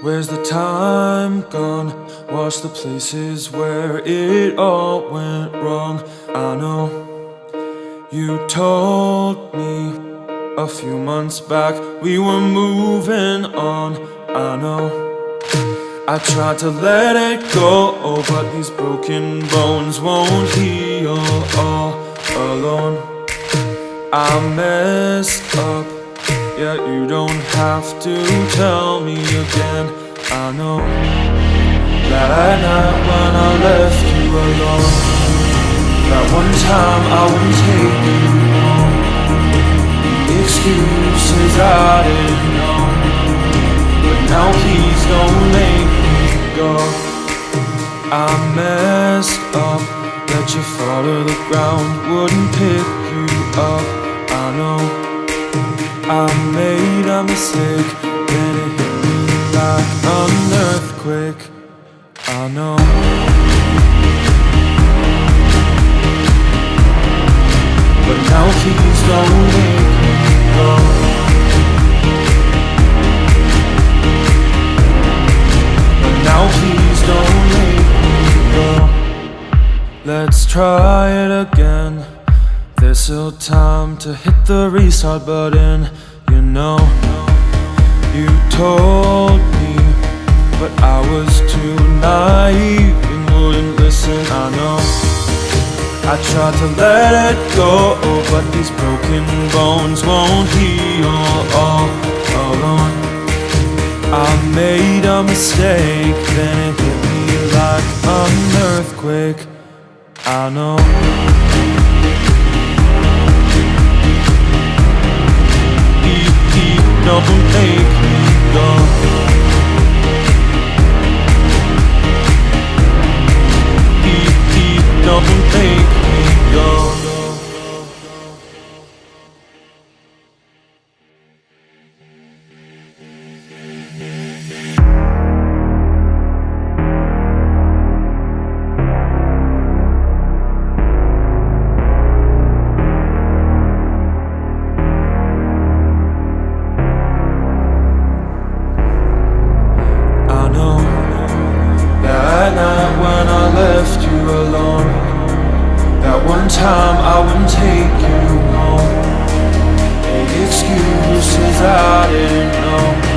Where's the time gone? Watch the places where it all went wrong. I know you told me a few months back we were moving on. I know I tried to let it go, but these broken bones won't heal all alone. I messed up, yeah, you don't have to tell me again. I know that night when I left you alone, that one time I wouldn't take you home. The excuses I didn't know, but now please don't make me go. I messed up, let you fall to the ground, wouldn't pick you up. I know I made a mistake, then it hit me like an earthquake. I know but now please don't make me go. But now please don't make me go. Let's try it again. There's still time to hit the restart button. You know, you told me, but I was too naive and wouldn't listen. I know I tried to let it go, but these broken bones won't heal all alone. I made a mistake, then it hit me like an earthquake. I know don't make me go. Don't make me go. When I left you alone, that one time I wouldn't take you home. Excuses I didn't know.